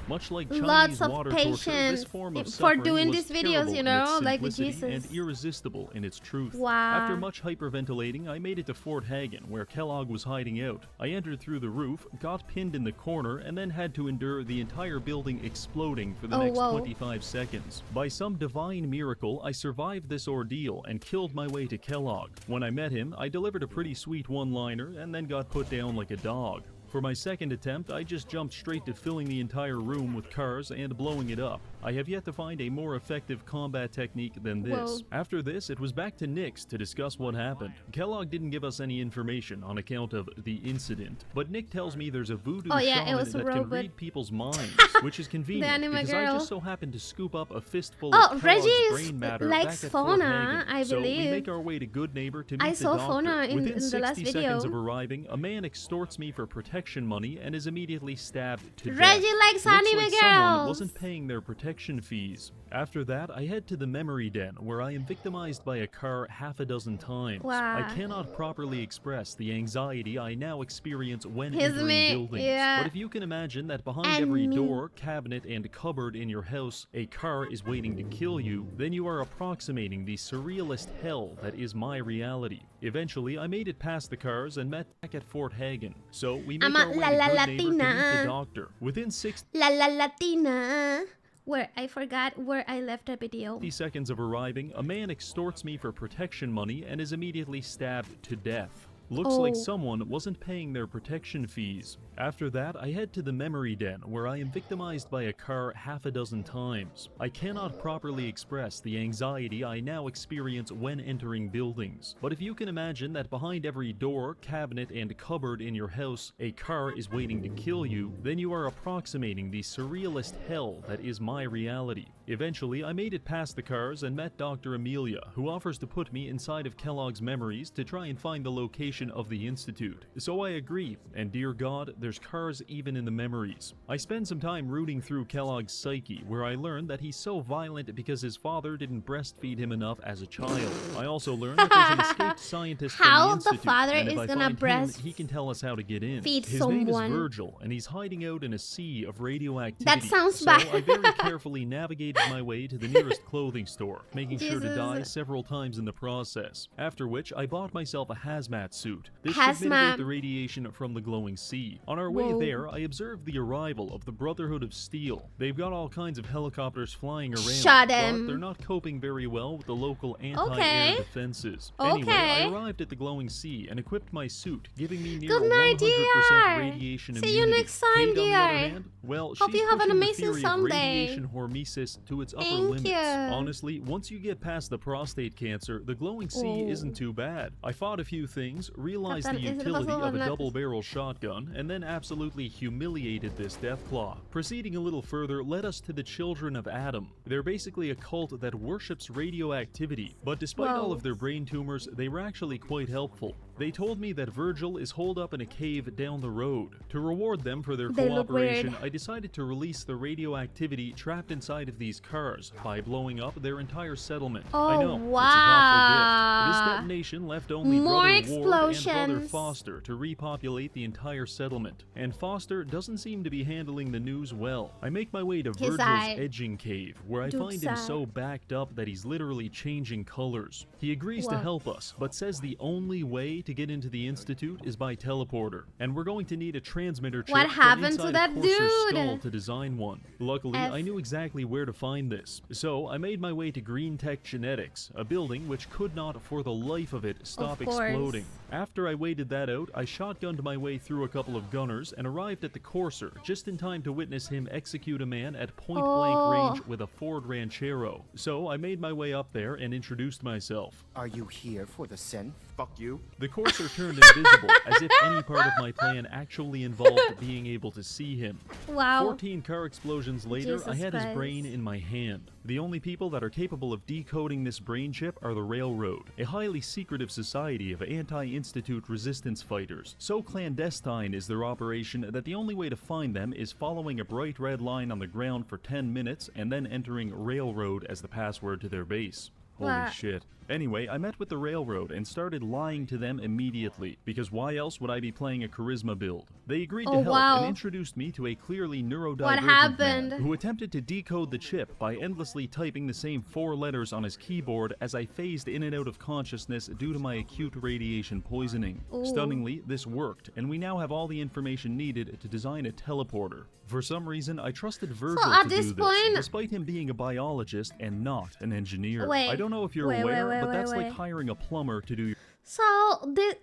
Much like Chinese Lots of water torture, patience this form of for suffering doing was these videos, terrible you in know, its like simplicity Jesus. and irresistible in its truth. Wow. After much hyperventilating, I made it to Fort Hagen, where Kellogg was hiding out. I entered through the roof, got pinned in the corner, and then had to endure the entire building exploding for the next 25 seconds. By some divine miracle, I survived this ordeal and killed my way to Kellogg. When I met him, I delivered a pretty sweet one-liner and then got put down like a dog. For my second attempt, I just jumped straight to filling the entire room with cars and blowing it up. I have yet to find a more effective combat technique than this. After this, it was back to Nick's to discuss what happened. Kellogg didn't give us any information on account of the incident, but Nick tells me there's a voodoo shaman that can read people's minds, which is convenient because I just so happened to scoop up a fistful of Kellogg's brain matter back at Fort Hagen. I so believe. we make our way to Good Neighbor to meet I the saw doctor. Fauna in Within the last 60 video. seconds of arriving, a man extorts me for protection protection money and is immediately stabbed to death. Reggie likes anime Looks like someone girls. wasn't paying their protection fees. After that, I head to the memory den, where I am victimized by a car half a dozen times. Wow. I cannot properly express the anxiety I now experience when His entering me, buildings. yeah. But if you can imagine that behind And every me. door, cabinet, and cupboard in your house, a car is waiting to kill you, then you are approximating the surrealist hell that is my reality. Eventually, I made it past the cars and met back at Fort Hagen. So we make I'm our a way la to la Good Neighbor to Latina. meet the doctor. Within 60 La la Latina. Where I forgot where I left the video. seconds of arriving, a man extorts me for protection money and is immediately stabbed to death. Looks like Oh. someone wasn't paying their protection fees. After that, I head to the memory den, where I am victimized by a car half a dozen times. I cannot properly express the anxiety I now experience when entering buildings. But if you can imagine that behind every door, cabinet, and cupboard in your house, a car is waiting to kill you, then you are approximating the surrealist hell that is my reality. Eventually, I made it past the cars and met Dr. Amelia, who offers to put me inside of Kellogg's memories to try and find the location of the Institute. So I agree, and dear God, there's cars even in the memories. I spend some time rooting through Kellogg's psyche, where I learned that he's so violent because his father didn't breastfeed him enough as a child. I also learned that there's an escaped scientist from How the the Institute, father and if is I gonna find him, he can tell us how to get in. feed His name is someone. Virgil, and he's hiding out in a sea of radioactivity. That sounds so bad. I very carefully navigated my way to the nearest clothing store, making sure to Jesus. die several times in the process. After which, I bought myself a hazmat suit. This should Hazmat. mitigate the radiation from the glowing sea. On our way Whoa. there, I observed the arrival of the Brotherhood of Steel. They've got all kinds of helicopters flying around, Shut but him. they're not coping very well with the local anti-air Okay. defenses. Okay. Anyway, I arrived at the glowing sea and equipped my suit, giving me near Good night, 100% dear. radiation See you immunity. next time, Kate, on the other dear. hand, well, Hope she's you have an pushing the amazing theory of Sunday. radiation hormesis to its upper Thank limits. you. Honestly, once you get past the prostate cancer, the glowing sea Oh. isn't too bad. I fought a few things, realized the Captain, is it utility possible of a not- double-barrel shotgun, and then absolutely humiliated this Deathclaw. Proceeding a little further led us to the Children of Adam. They're basically a cult that worships radioactivity, but despite all Whoa. of their brain tumors, they were actually quite helpful. They told me that Virgil is holed up in a cave down the road. To reward them for their They look cooperation, weird. I decided to release the radioactivity trapped inside of these cars by blowing up their entire settlement. Oh, I know, wow. it's a thoughtful gift. This detonation left only More Brother Ward and Brother explosions. Foster to repopulate the entire settlement. And Foster doesn't seem to be handling the news well. I make my way to His Virgil's eye. edging cave, where I Dude's find him eye. so backed up that he's literally changing colors. He agrees to Wow. help us, but says the only way to get into the Institute is by teleporter, and we're going to need a transmitter chip What from happened to inside that a courser's dude? skull to design one. Luckily, F. I knew exactly where to find this, so I made my way to Green Tech Genetics, a building which could not for the life of it stop Of course. exploding. After I waited that out, I shotgunned my way through a couple of gunners and arrived at the courser just in time to witness him execute a man at point-blank Oh. range with a Ford Ranchero. So I made my way up there and introduced myself. Are you here for the synth? Fuck you. The courser turned invisible, as if any part of my plan actually involved being able to see him. Wow. 14 car explosions later, I Jesus had his Christ. brain in my hand. The only people that are capable of decoding this brain chip are the Railroad, a highly secretive society of anti-institute resistance fighters. So clandestine is their operation that the only way to find them is following a bright red line on the ground for 10 minutes and then entering Railroad as the password to their base. Holy What? shit. Anyway, I met with the Railroad and started lying to them immediately, because why else would I be playing a charisma build? They agreed to Oh, help wow. and introduced me to a clearly neurodivergent man happened? who attempted to decode the chip by endlessly typing the same 4 letters on his keyboard as I phased in and out of consciousness due to my acute radiation poisoning. Ooh. Stunningly, this worked, and we now have all the information needed to design a teleporter. For some reason, I trusted Virgil at to this do point- this, despite him being a biologist and not an engineer. Wait, I don't know if you're wait, aware, wait, but wait, that's wait. like hiring a plumber to do your So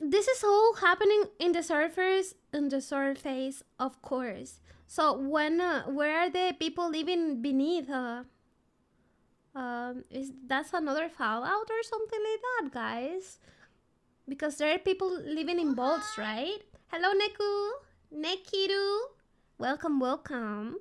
this is all happening in the surface, of course. So when where are the people living beneath? Is that's another Fallout or something like that, guys? Because there are people living in vaults, right? Hello, Neku, Nekiru, welcome, welcome.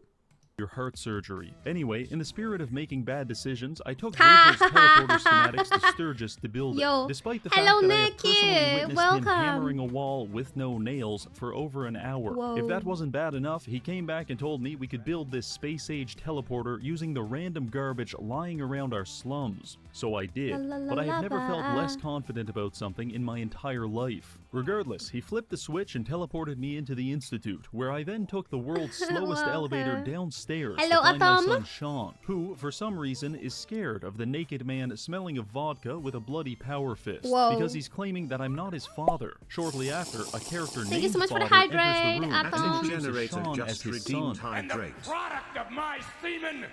your heart surgery. Anyway, in the spirit of making bad decisions, I took Virgil's teleporter schematics to Sturgis to build it. Despite the fact that I have personally witnessed him hammering a wall with no nails for over an hour. Whoa. If that wasn't bad enough, he came back and told me we could build this space-age teleporter using the random garbage lying around our slums. So I did, but I have never felt less confident about something in my entire life. Regardless, he flipped the switch and teleported me into the Institute, where I then took the world's slowest elevator downstairs to find my son Sean, who, for some reason, is scared of the naked man smelling of vodka with a bloody power fist, because he's claiming that I'm not his father. Shortly after, a character named Father enters the room and introduces Sean as his son. And the product of my semen,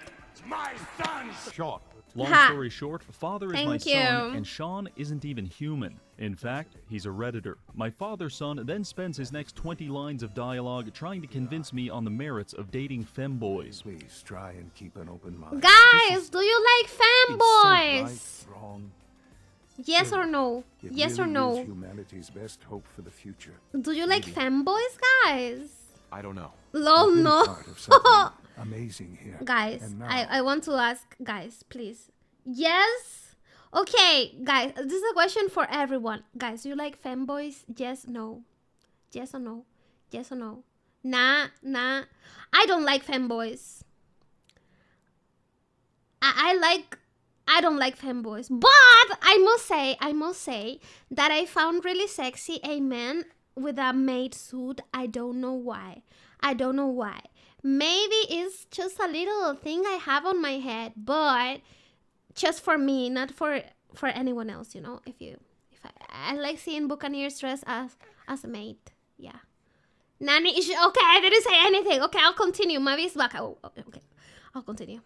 my son's. Shot. Long story short, Father is my son, and Sean isn't even human. In fact, he's a Redditor. My father's son then spends his next 20 lines of dialogue trying to convince me on the merits of dating femboys. Please try and keep an open mind. Guys, do you like femboys? So right, wrong. Yes or no? It Yes really or no? is humanity's best hope for the future. Do you like femboys, guys? I don't know. Lol, I've been no. part of something amazing here. Guys, And now, I want to ask, guys, please. Yes? Okay, guys, this is a question for everyone. Guys, do you like femboys? Yes, no. Yes or no? Yes or no? Nah. I don't like femboys. I don't like femboys. But I must say that I found really sexy a man with a maid suit. I don't know why. Maybe it's just a little thing I have on my head, but just for me, not for anyone else, you know. If I like seeing Buccaneers dressed as a maid. Yeah. Nani, okay, I didn't say anything. Okay, I'll continue. Mavie's back. Oh, okay, I'll continue.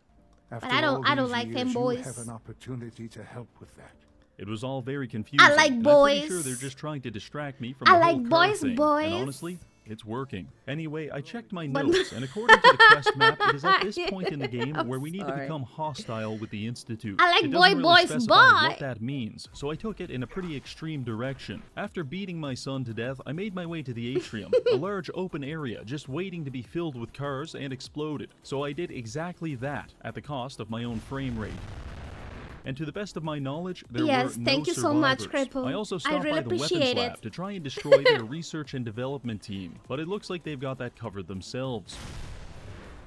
after But I don't all these like years, femboys. You have an opportunity to help with that. It was all very confusing. I like and boys. I'm pretty sure they're just trying to distract me from I the like whole car boys, thing. boys. And honestly, it's working. Anyway, I checked my notes, and according to the quest map, it is at this point in the game where we need to become hostile with the Institute. I like it doesn't boys, specify what that means, so I took it in a pretty extreme direction. After beating my son to death, I made my way to the atrium, a large open area just waiting to be filled with cars and exploded. So I did exactly that, at the cost of my own frame rate. And to the best of my knowledge, there were no thank you so much, survivors. Cripple. I also I stopped really by the weapons appreciate lab it. to try and destroy their research and development team, but it looks like they've got that covered themselves.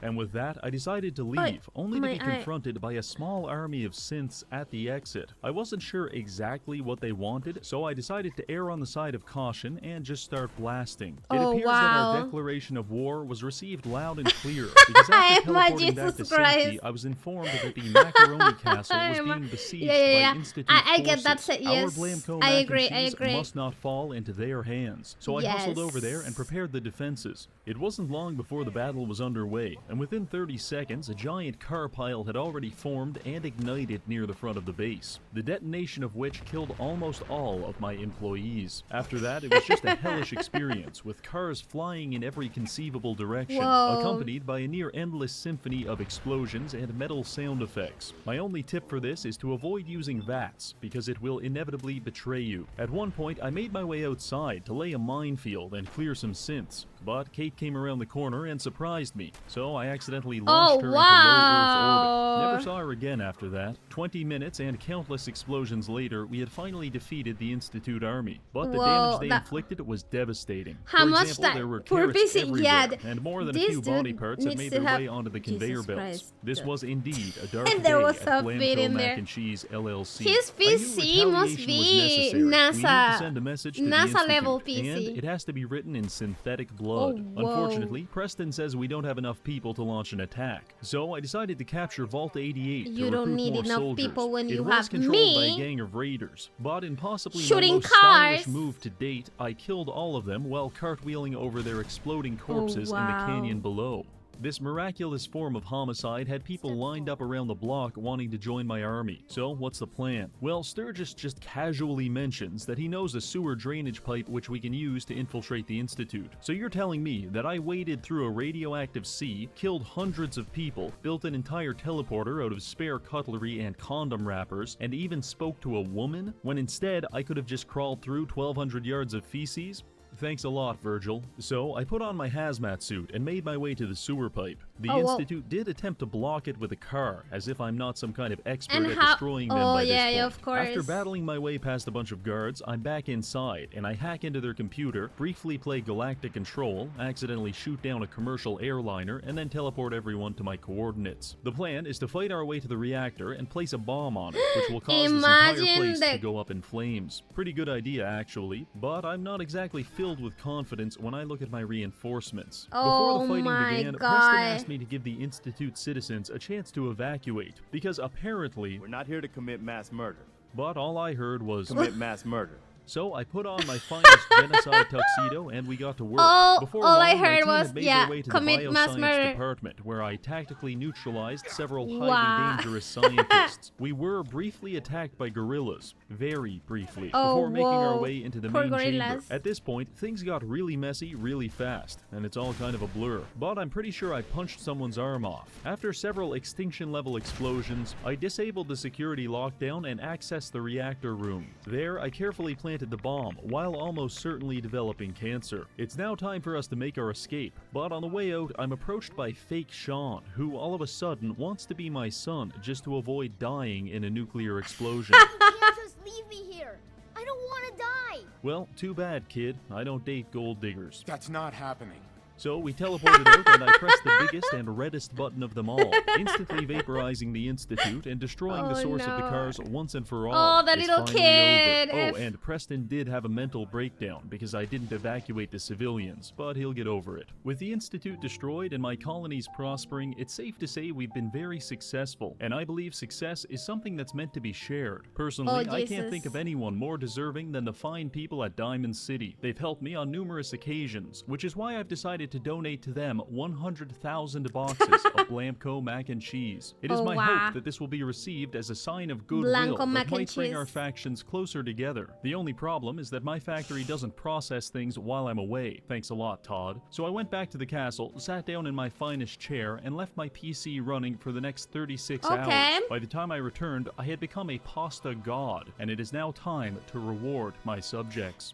And with that, I decided to leave, only to be confronted by a small army of synths at the exit. I wasn't sure exactly what they wanted, so I decided to err on the side of caution and just start blasting. It appears that our declaration of war was received loud and clear, because after teleporting back to safety, I was informed that the Macaroni Castle was being besieged by Institute I get forces. that, yes. Our Blamco I mac and cheese agree. must not fall into their hands. So I hustled over there and prepared the defenses. It wasn't long before the battle was underway, and within 30 seconds, a giant car pile had already formed and ignited near the front of the base, the detonation of which killed almost all of my employees. After that, it was just a hellish experience, with cars flying in every conceivable direction, accompanied by a near-endless symphony of explosions and metal sound effects. My only tip for this is to avoid using VATS, because it will inevitably betray you. At one point, I made my way outside to lay a minefield and clear some synths, but Kate came around the corner and surprised me, so I accidentally launched her into low Earth orbit. Never saw her again after that. 20 minutes and countless explosions later, we had finally defeated the Institute army, but the damage they inflicted was devastating. For example, there were carrots everywhere, and more than a few body parts had made their way onto the conveyor belts. This was indeed a dark day at Blamco Mac and Cheese LLC. His PC must be NASA level PC. And it has to be written in synthetic blood. Unfortunately, Preston says we don't have enough people to launch an attack, so I decided to capture Vault 88 to recruit don't need more enough soldiers. people when you it was have controlled by a me gang of raiders, but in possibly shooting my most cars. stylish move to date, I killed all of them while cartwheeling over their exploding corpses in the canyon below. This miraculous form of homicide had people lined up around the block wanting to join my army. So what's the plan? Well, Sturgis just casually mentions that he knows a sewer drainage pipe which we can use to infiltrate the Institute. So you're telling me that I waded through a radioactive sea, killed hundreds of people, built an entire teleporter out of spare cutlery and condom wrappers, and even spoke to a woman, when instead I could have just crawled through 1,200 yards of feces? Thanks a lot, Virgil. So, I put on my hazmat suit and made my way to the sewer pipe. The Institute did attempt to block it with a car, as if I'm not some kind of expert at destroying them by this point. Of course. After battling my way past a bunch of guards, I'm back inside, and I hack into their computer, briefly play Galactic Control, accidentally shoot down a commercial airliner, and then teleport everyone to my coordinates. The plan is to fight our way to the reactor and place a bomb on it, which will cause this entire place to go up in flames. Pretty good idea, actually, but I'm not exactly filled with confidence when I look at my reinforcements. Before the fighting began, Preston asked me to give the Institute citizens a chance to evacuate, because apparently We're not here to commit mass murder. but all I heard was Commit mass murder. So I put on my finest genocide tuxedo and we got to work. Before long, I heard my team was, had made their way to commit the mass bioscience murder. department, where I tactically neutralized several highly dangerous scientists. We were briefly attacked by gorillas, very briefly, before making our way into the main chamber. At this point, things got really messy really fast, and it's all kind of a blur. But I'm pretty sure I punched someone's arm off. After several extinction-level explosions, I disabled the security lockdown and accessed the reactor room. There, I carefully planted the bomb, while almost certainly developing cancer. It's now time for us to make our escape, but on the way out, I'm approached by fake Sean, who all of a sudden wants to be my son just to avoid dying in a nuclear explosion. You can't just leave me here. I don't want to die. Well, too bad, kid. I don't date gold diggers. That's not happening. So we teleported out and I pressed the biggest and reddest button of them all, instantly vaporizing the Institute and destroying the source of the cars once and for all. Oh, that little kid! Oh, and Preston did have a mental breakdown because I didn't evacuate the civilians, but he'll get over it. With the Institute destroyed and my colonies prospering, it's safe to say we've been very successful, and I believe success is something that's meant to be shared. Personally, I can't think of anyone more deserving than the fine people at Diamond City. They've helped me on numerous occasions, which is why I've decided to donate to them 100,000 boxes of Blamco mac and cheese. It is my hope that this will be received as a sign of goodwill that might bring our factions closer together. The only problem is that my factory doesn't process things while I'm away. Thanks a lot, Todd. So I went back to the castle, sat down in my finest chair, and left my PC running for the next 36 hours. By the time I returned, I had become a pasta god, and it is now time to reward my subjects.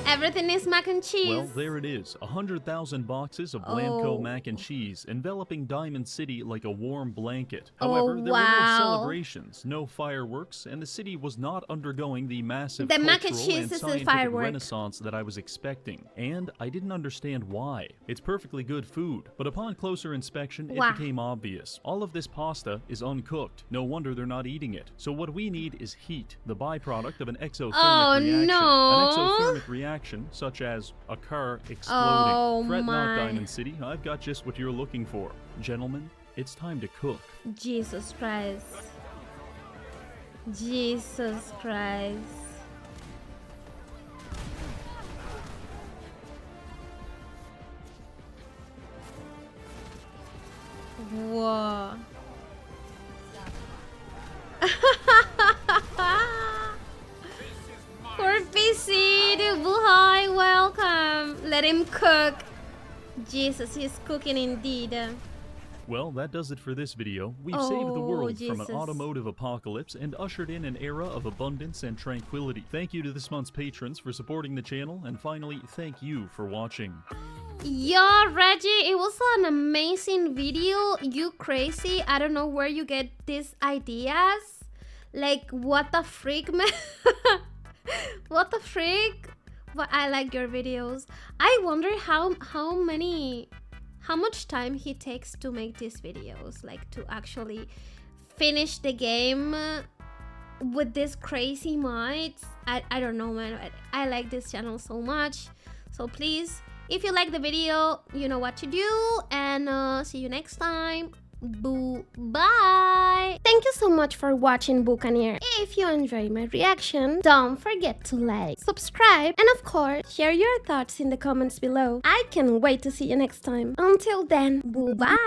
Everything is mac and cheese. Well, there it is. 100,000 boxes of Blamco mac and cheese, enveloping Diamond City like a warm blanket. However, there were no celebrations, no fireworks, and the city was not undergoing the massive cultural and scientific renaissance that I was expecting. And I didn't understand why. It's perfectly good food, but upon closer inspection, it became obvious. All of this pasta is uncooked. No wonder they're not eating it. So what we need is heat, the byproduct of an exothermic reaction. An exothermic reaction, such as a car exploding. Fret not, Diamond City. I've got just what you're looking for. Gentlemen, it's time to cook. Jesus Christ. Jesus Christ. Whoa. Corpicid, hi, welcome. Let him cook. Jesus, he's cooking indeed. Well, that does it for this video. We've saved the world from an automotive apocalypse and ushered in an era of abundance and tranquility. Thank you to this month's patrons for supporting the channel, and finally, thank you for watching. Yo, Reggie, it was an amazing video. You crazy. I don't know where you get these ideas. Like, what the freak, man? What the freak? But I like your videos. I wonder how much time he takes to make these videos, like to actually finish the game with this crazy mods. I don't know, man. I like this channel so much. So please, if you like the video, you know what to do, and see you next time. Boo, bye. Thank you so much for watching Buccaneer. If you enjoyed my reaction, don't forget to like, subscribe, and of course, share your thoughts in the comments below. I can't wait to see you next time. Until then, boo, bye.